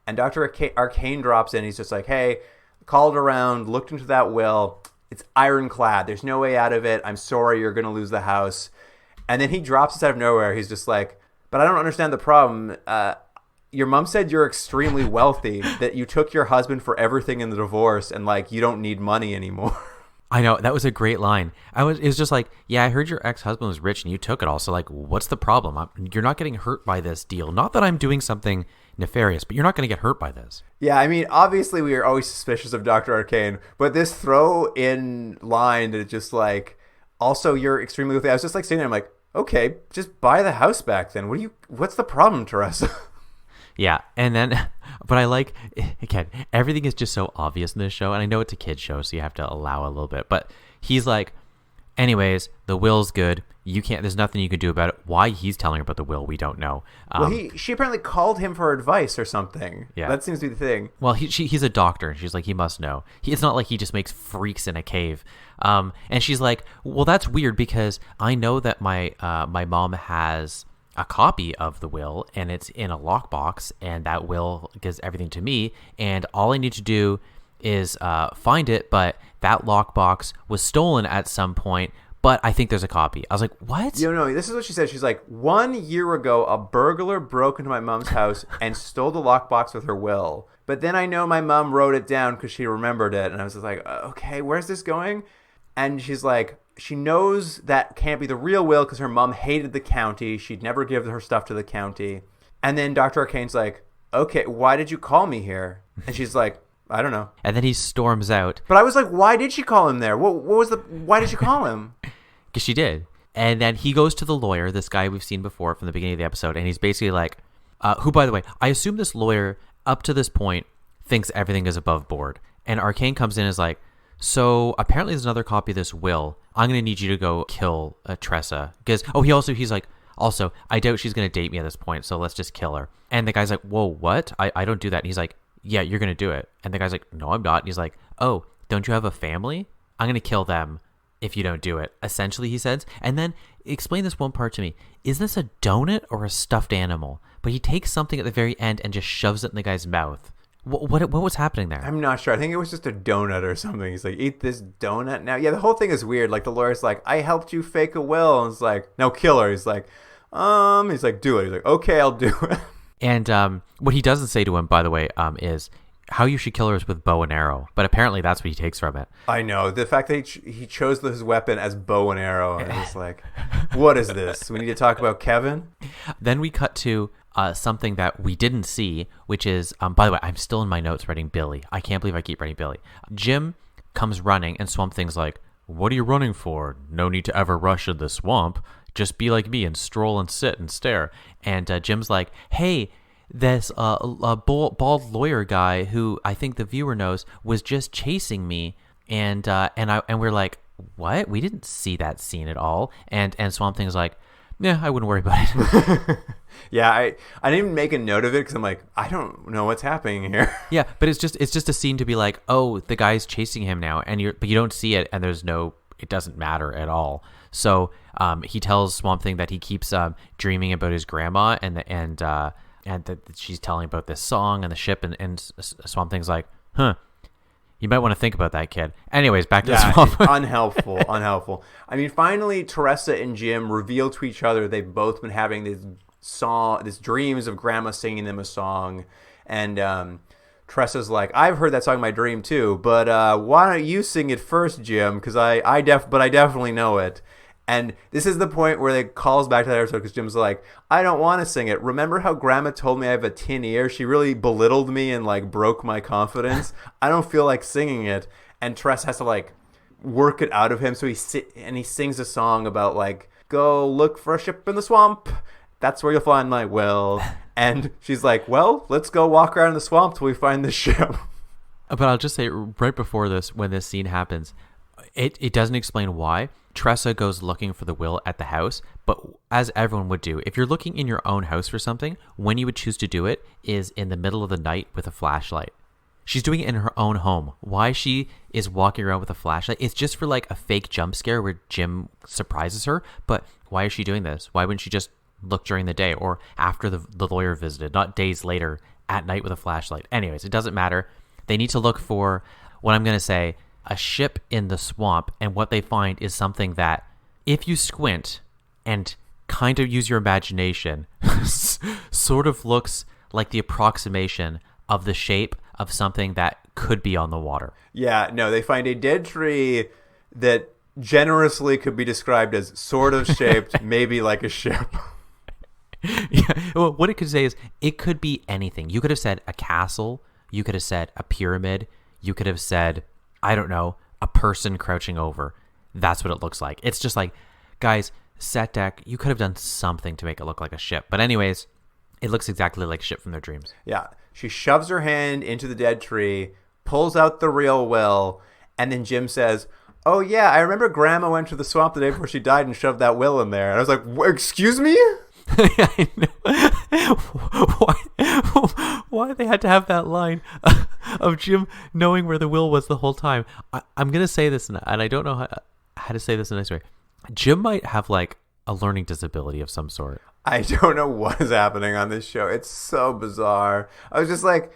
And Dr. Arcane drops in. He's just like, hey, called around, looked into that will. It's ironclad. There's no way out of it. I'm sorry, you're going to lose the house. And then he drops us out of nowhere. He's just like, but I don't understand the problem. Your mom said you're extremely wealthy, that you took your husband for everything in the divorce, and like you don't need money anymore. I know, that was a great line. It was just like, yeah, I heard your ex-husband was rich and you took it all. So like, what's the problem? You're not getting hurt by this deal. Not that I'm doing something nefarious, but you're not going to get hurt by this. Yeah, I mean, obviously we are always suspicious of Dr. Arcane, but this throw in line that it's just like, also you're extremely wealthy. I was just like sitting there, I'm like, okay, just buy the house back then. What's the problem, Teresa? Yeah, and then, but I like, again, everything is just so obvious in this show, and I know it's a kid's show, so you have to allow a little bit, but he's like, anyways, the will's good, there's nothing you can do about it. Why he's telling her about the will, we don't know. She apparently called him for advice or something. Yeah. That seems to be the thing. Well, he's a doctor, and she's like, he must know. It's not like he just makes freaks in a cave. And she's like, well, that's weird, because I know that my mom has a copy of the will, and it's in a lockbox, and that will gives everything to me, and all I need to do is find it, but that lockbox was stolen at some point, but I think there's a copy. I was like, what? No, this is what she said. She's like, 1 year ago, a burglar broke into my mom's house and stole the lockbox with her will, but then I know my mom wrote it down because she remembered it, and I was just like, okay, where's this going? And she's like, she knows that can't be the real will because her mom hated the county. She'd never give her stuff to the county. And then Dr. Arcane's like, okay, why did you call me here? And she's like, I don't know. And then he storms out. But I was like, why did she call him there? Why did she call him? Because she did. And then he goes to the lawyer, this guy we've seen before from the beginning of the episode, and he's basically like, who, by the way, I assume this lawyer, up to this point, thinks everything is above board. And Arcane comes in and is like, so apparently there's another copy of this will. I'm going to need you to go kill Tressa. Because, he's like, also, I doubt she's going to date me at this point, so let's just kill her. And the guy's like, whoa, what? I don't do that. And he's like, yeah, you're going to do it. And the guy's like, no, I'm not. And he's like, oh, don't you have a family? I'm going to kill them if you don't do it. Essentially, he says. And then explain this one part to me. Is this a donut or a stuffed animal? But he takes something at the very end and just shoves it in the guy's mouth. What was happening there? I'm not sure. I think it was just a donut or something. He's like, eat this donut now. Yeah, the whole thing is weird. Like, the lawyer's like, I helped you fake a will. And it's like, no, kill her. He's like, do it. He's like, okay, I'll do it. And what he doesn't say to him, by the way, is how you should kill her is with bow and arrow. But apparently that's what he takes from it. I know. The fact that he chose his weapon as bow and arrow. And it's like, what is this? We need to talk about Kevin? Then we cut to something that we didn't see, which is, by the way, I'm still in my notes writing Billy. I can't believe I keep writing Billy. Jim comes running, and Swamp Thing's like, what are you running for? No need to ever rush in the swamp. Just be like me and stroll and sit and stare. And Jim's like, hey, this bald lawyer guy who I think the viewer knows was just chasing me. And we're like, what? We didn't see that scene at all. And Swamp Thing's like, yeah, I wouldn't worry about it. Yeah, I didn't even make a note of it because I'm like, I don't know what's happening here. Yeah, but it's just a scene to be like, oh, the guy's chasing him now, but you don't see it, and it doesn't matter at all. So he tells Swamp Thing that he keeps dreaming about his grandma, and that she's telling about this song and the ship, and Swamp Thing's like, huh. You might want to think about that, kid. Anyways, back to the swamp. Unhelpful. I mean, finally, Teresa and Jim reveal to each other they've both been having these dreams of Grandma singing them a song, and Teresa's like, I've heard that song in my dream too, but why don't you sing it first, Jim? Because I definitely know it. And this is the point where it calls back to that episode because Jim's like, I don't want to sing it. Remember how Grandma told me I have a tin ear? She really belittled me and like broke my confidence. I don't feel like singing it. And Teresa has to like work it out of him. So he sings a song about like, go look for a ship in the swamp. That's where you'll find my will. And she's like, well, let's go walk around in the swamp till we find the ship. But I'll just say right before this, when this scene happens, it doesn't explain why. Tressa goes looking for the will at the house, but as everyone would do, if you're looking in your own house for something, when you would choose to do it is in the middle of the night with a flashlight. She's doing it in her own home. Why she is walking around with a flashlight, it's just for like a fake jump scare where Jim surprises her, but why is she doing this? Why wouldn't she just look during the day or after the lawyer visited, not days later at night with a flashlight? Anyways, it doesn't matter. They need to look for, what I'm going to say, a ship in the swamp, and what they find is something that, if you squint and kind of use your imagination, sort of looks like the approximation of the shape of something that could be on the water. Yeah, no, they find a dead tree that generously could be described as sort of shaped, maybe like a ship. Yeah, well, what it could say is it could be anything. You could have said a castle, you could have said a pyramid, you could have said, I don't know, a person crouching over. That's what it looks like. It's just like, guys, set deck, you could have done something to make it look like a ship. But anyways, it looks exactly like a ship from their dreams. Yeah. She shoves her hand into the dead tree, pulls out the real will, and then Jim says, oh yeah, I remember Grandma went to the swamp the day before she died and shoved that will in there. And I was like, excuse me? I know. Why they had to have that line of Jim knowing where the will was the whole time. I'm going to say this, and I don't know how to say this in a nice way. Jim might have like a learning disability of some sort. I don't know what is happening on this show. It's so bizarre. I was just like,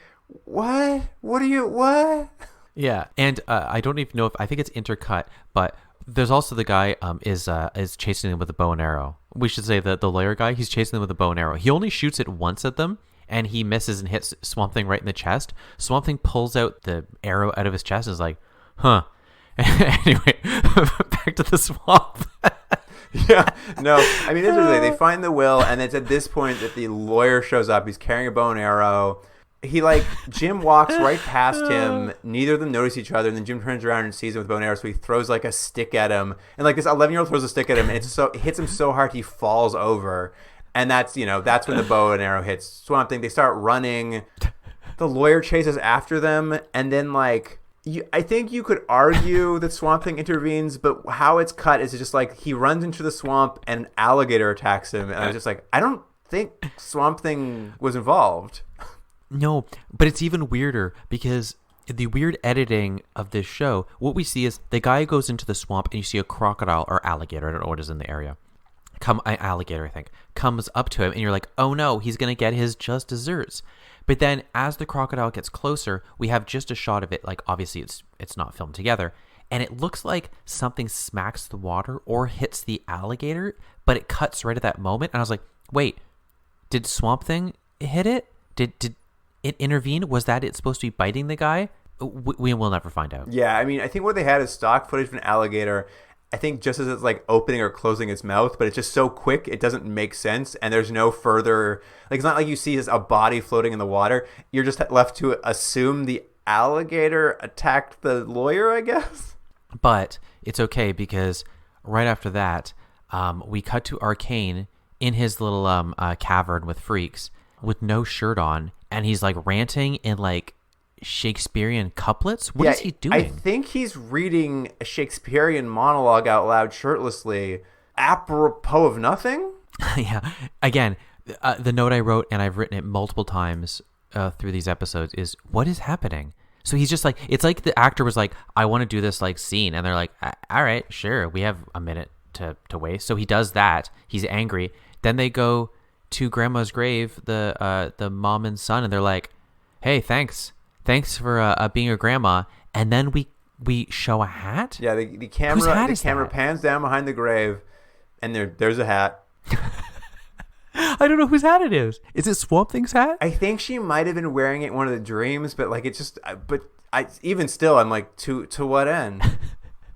what? What? Yeah, and I don't even know I think it's intercut, but there's also the guy is chasing them with a bow and arrow. We should say the lawyer guy, he's chasing them with a bow and arrow. He only shoots it once at them, and he misses and hits Swamp Thing right in the chest. Swamp Thing pulls out the arrow out of his chest and is like, huh. Anyway, back to the swamp. Yeah, no, I mean, they find the will, and it's at this point that the lawyer shows up. He's carrying a bow and arrow. Jim walks right past him. Neither of them notice each other, and then Jim turns around and sees him with a bow and arrow, so he throws like a stick at him. And like this 11-year-old throws a stick at him, and it hits him so hard he falls over. And that's when the bow and arrow hits Swamp Thing. They start running. The lawyer chases after them, and then I think you could argue that Swamp Thing intervenes, but how it's cut is just like he runs into the swamp and an alligator attacks him. And I was just like, I don't think Swamp Thing was involved. No, but it's even weirder because the weird editing of this show, what we see is the guy goes into the swamp and you see a crocodile or alligator, I don't know what is in the area. alligator, I think, comes up to him, and you're like, oh no, he's going to get his just desserts. But then as the crocodile gets closer, we have just a shot of it. Like, obviously it's not filmed together, and it looks like something smacks the water or hits the alligator, but it cuts right at that moment. And I was like, wait, did Swamp Thing hit it? Did it intervene? Was that it supposed to be biting the guy? We will never find out. Yeah, I mean, I think what they had is stock footage of an alligator. I think just as it's like opening or closing its mouth, but it's just so quick, it doesn't make sense. And there's no further, like, it's not like you see a body floating in the water. You're just left to assume the alligator attacked the lawyer, I guess. But it's okay, because right after that, we cut to Arcane in his little cavern with freaks with no shirt on. And he's like ranting in like Shakespearean couplets. What is he doing? I think he's reading a Shakespearean monologue out loud shirtlessly, apropos of nothing. Yeah. Again, the note I wrote, and I've written it multiple times through these episodes, is what is happening? So he's just like, it's like the actor was like, I want to do this like scene, and they're like, all right, sure, we have a minute to waste. So he does that. He's angry. Then they go to Grandma's grave, the mom and son, and they're like, hey, thanks for being a grandma. And then we show a hat. Yeah, the camera pans down behind the grave, and there's a hat. I don't know whose hat it is. Is it Swamp Thing's hat? I think she might have been wearing it in one of the dreams, but like it's just, even still, I'm like, to what end?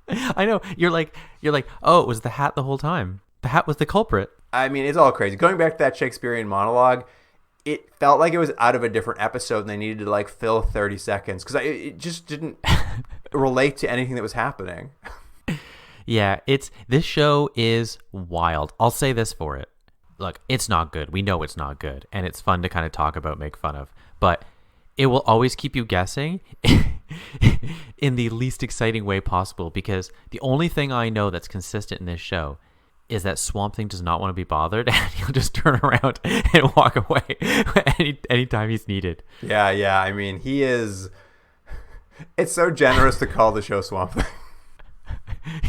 I know, you're like, oh, it was the hat the whole time. The hat was the culprit. I mean, it's all crazy. Going back to that Shakespearean monologue, it felt like it was out of a different episode, and they needed to like fill 30 seconds because it just didn't relate to anything that was happening. Yeah, this show is wild. I'll say this for it. Look, it's not good. We know it's not good, and it's fun to kind of talk about, make fun of. But it will always keep you guessing in the least exciting way possible, because the only thing I know that's consistent in this show is that Swamp Thing does not want to be bothered, and he'll just turn around and walk away anytime he's needed. Yeah. I mean, he is... It's so generous to call the show Swamp Thing.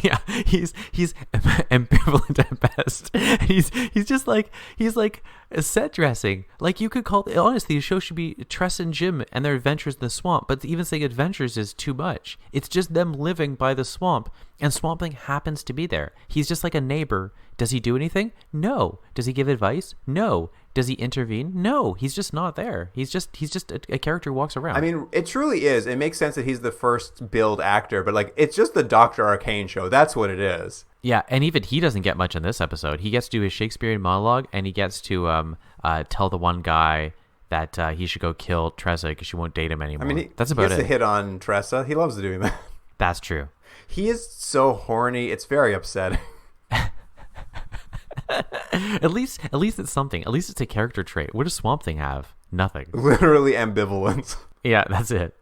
Yeah, he's ambivalent at best. He's just like, he's like a set dressing. Like, you could call, honestly, the show should be Tress and Jim and their adventures in the swamp, but even saying adventures is too much. It's just them living by the swamp, and Swamp Thing happens to be there. He's just like a neighbor. Does he do anything? No. Does he give advice? No. Does he intervene? No. He's just not there. He's just a character who walks around. I mean, it truly is. It makes sense that he's the first billed actor, but like, it's just the Dr. Arcane show. That's what it is. Yeah, and even he doesn't get much in this episode. He gets to do his Shakespearean monologue, and he gets to tell the one guy that he should go kill Tressa because she won't date him anymore. I mean, that's about it. He gets to hit on Tressa. He loves doing that. That's true. He is so horny. It's very upsetting. At least it's something. At least it's a character trait. What does Swamp Thing have? Nothing. Literally ambivalence. Yeah, that's it.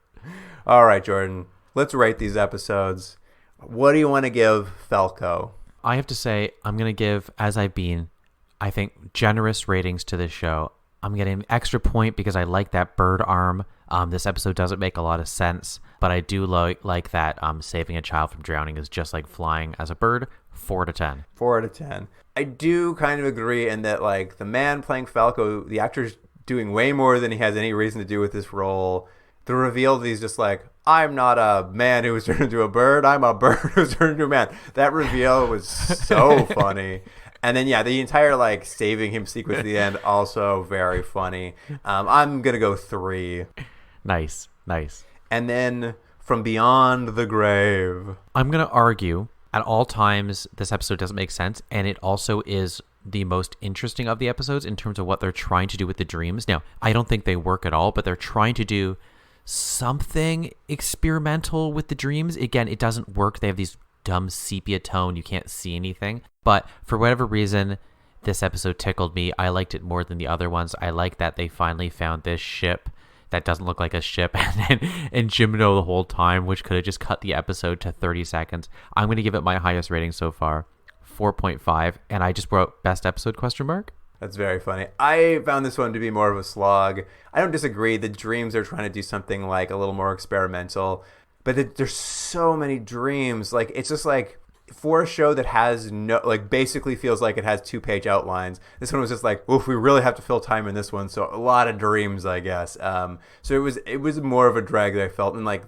All right, Jordan. Let's rate these episodes. What do you want to give Falco? I have to say, I'm going to give, as I've been, I think, generous ratings to this show. I'm getting an extra point because I like that bird arm. This episode doesn't make a lot of sense, but I do like that saving a child from drowning is just like flying as a bird. 4 out of 10. 4 out of 10. I do kind of agree in that, like, the man playing Falco, the actor's doing way more than he has any reason to do with this role. The reveal that he's just like, I'm not a man who was turned into a bird. I'm a bird who was turned into a man. That reveal was so funny. And then, yeah, the entire, like, saving him sequence at the end, also very funny. I'm going to go 3. Nice. And then From Beyond the Grave. I'm going to argue at all times this episode doesn't make sense, and it also is the most interesting of the episodes in terms of what they're trying to do with the dreams. Now, I don't think they work at all, but they're trying to do something experimental with the dreams. Again, it doesn't work. They have these dumb sepia tone. You can't see anything. But for whatever reason, this episode tickled me. I liked it more than the other ones. I like that they finally found this ship that doesn't look like a ship and Jimno the whole time, which could have just cut the episode to 30 seconds. I'm going to give it my highest rating so far, 4.5. And I just wrote best episode ? That's very funny. I found this one to be more of a slog. I don't disagree. The dreams are trying to do something like a little more experimental, but there's so many dreams. Like, it's just like, for a show that has no, like, basically feels like it has 2-page outlines, this one was just like, oof, we really have to fill time in this one. So a lot of dreams, I guess. So it was more of a drag that I felt. And like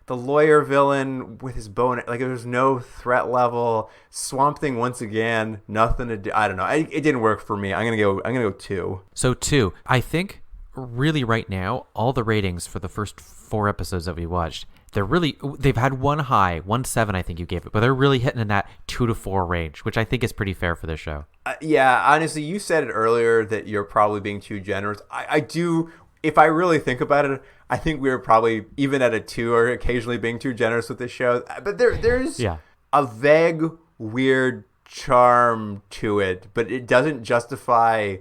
the lawyer villain with his bone, like there was no threat level. Swamp Thing once again, nothing to do. I don't know. It didn't work for me. I'm gonna go 2. So 2. I think really right now, all the ratings for the first 4 episodes that we watched, they've had one high, 1.7 I think you gave it, but they're really hitting in that 2 to 4 range, which I think is pretty fair for this show. Yeah, honestly, you said it earlier that you're probably being too generous. I do, if I really think about it, I think we were probably even at a 2 or occasionally being too generous with this show. But there's a vague, weird charm to it, but it doesn't justify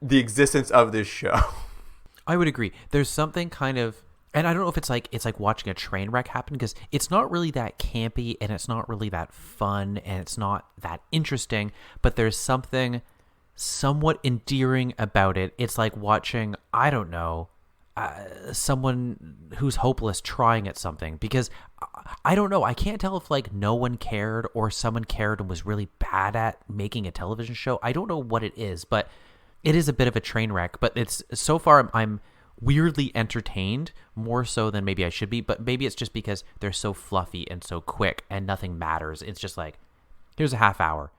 the existence of this show. I would agree. There's something kind of, and I don't know if it's like watching a train wreck happen, because it's not really that campy and it's not really that fun and it's not that interesting, but there's something somewhat endearing about it. It's like watching, I don't know, someone who's hopeless trying at something, because I don't know, I can't tell if like no one cared or someone cared and was really bad at making a television show. I don't know what it is, but it is a bit of a train wreck. But it's, so far I'm weirdly entertained, more so than maybe I should be, but maybe it's just because they're so fluffy and so quick and nothing matters. It's just like, here's a half hour.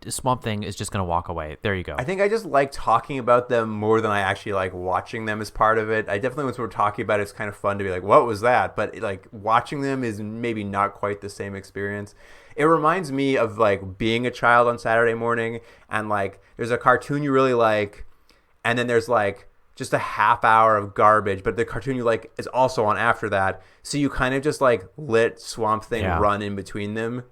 Swamp Thing is just going to walk away. There you go. I think I just like talking about them more than I actually like watching them as part of it. I definitely, once we're talking about it, it's kind of fun to be like, what was that? But like watching them is maybe not quite the same experience. It reminds me of like being a child on Saturday morning, and like there's a cartoon you really like, and then there's like just a half hour of garbage, but the cartoon you like is also on after that. So you kind of just like let Swamp Thing run in between them.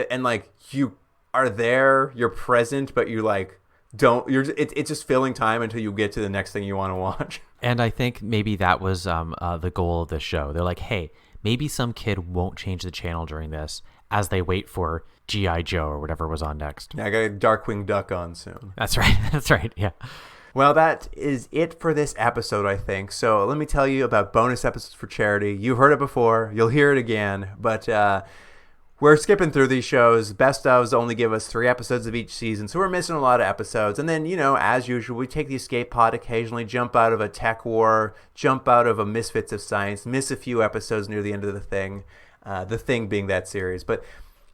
And like you are there, you're present, but you like it's just filling time until you get to the next thing you want to watch. And I think maybe that was the goal of the show. They're like, hey, maybe some kid won't change the channel during this as they wait for G.I. Joe or whatever was on next. Yeah, I got a Darkwing Duck on soon. That's right. That's right. Yeah. Well, that is it for this episode, I think. So let me tell you about bonus episodes for charity. You've heard it before. You'll hear it again. But we're skipping through these shows. Best ofs only give us 3 episodes of each season, so we're missing a lot of episodes. And then, as usual, we take the escape pod occasionally, jump out of a tech war, jump out of a Misfits of Science, miss a few episodes near the end of the thing being that series. But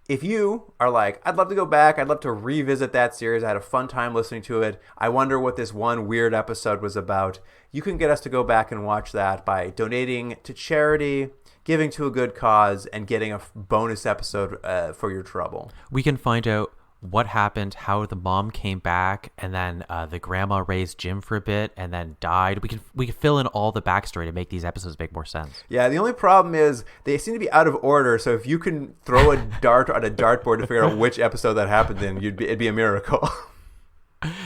if you are like, I'd love to go back, I'd love to revisit that series, I had a fun time listening to it, I wonder what this one weird episode was about, you can get us to go back and watch that by donating to charity, giving to a good cause, and getting a bonus episode for your trouble. We can find out what happened, how the mom came back, and then the grandma raised Jim for a bit and then died. We can fill in all the backstory to make these episodes make more sense. Yeah, the only problem is they seem to be out of order, so if you can throw a dart on a dartboard to figure out which episode that happened in, it'd be a miracle.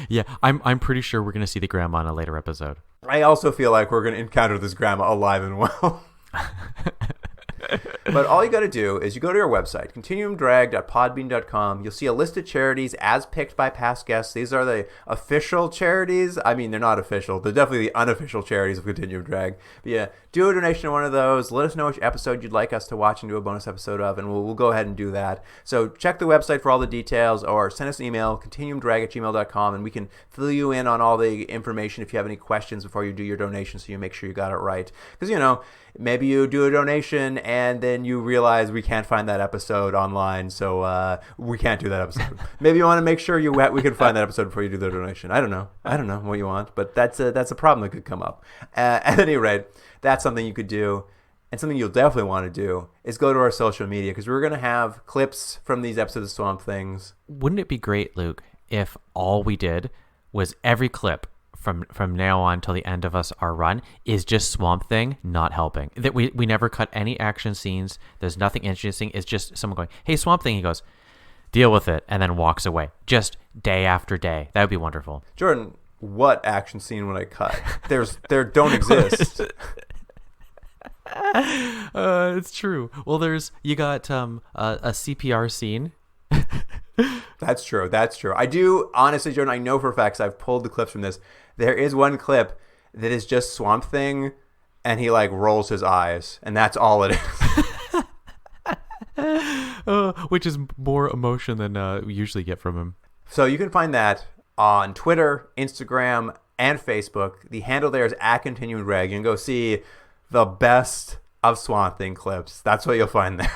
Yeah, I'm pretty sure we're going to see the grandma in a later episode. I also feel like we're going to encounter this grandma alive and well. But all you got to do is you go to our website, continuumdrag.podbean.com. You'll see a list of charities as picked by past guests. These are the official charities. I mean, they're not official. They're definitely the unofficial charities of Continuum Drag. But yeah, do a donation to one of those. Let us know which episode you'd like us to watch and do a bonus episode of, and we'll go ahead and do that. So check the website for all the details, or send us an email, continuumdrag@gmail.com, and we can fill you in on all the information if you have any questions before you do your donation, so you make sure you got it right. Because, maybe you do a donation and then you realize we can't find that episode online, so we can't do that episode. Maybe you want to make sure we can find that episode before you do the donation. I don't know what you want, but that's a problem that could come up. At any rate, that's something you could do, and something you'll definitely want to do is go to our social media, because we're going to have clips from these episodes of Swamp Things. Wouldn't it be great, Luke, if all we did was every clip from now on till the end of our run is just Swamp Thing not helping? That we never cut any action scenes. There's nothing interesting. It's just someone going, hey, Swamp Thing. He goes, deal with it, and then walks away. Just day after day. That would be wonderful. Jordan, what action scene would I cut? There don't exist. It's true. Well, you got a CPR scene. That's true. I do, honestly, Jordan, I know for a fact, 'cause I've pulled the clips from this. There is one clip that is just Swamp Thing, and he like rolls his eyes, and that's all it is. Which is more emotion than we usually get from him. So you can find that on Twitter, Instagram, and Facebook. The handle there is @ContinuedReg. You can go see the best of Swamp Thing clips. That's what you'll find there.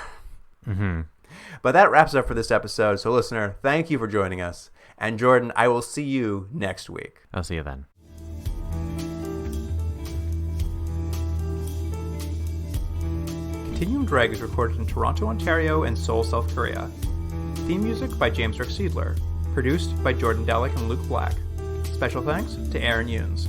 Mm-hmm. But that wraps up for this episode. So listener, thank you for joining us. And Jordan, I will see you next week. I'll see you then. Continuum Drag is recorded in Toronto, Ontario, and Seoul, South Korea. Theme music by James Rick Seidler. Produced by Jordan Delick and Luke Black. Special thanks to Aaron Yunes.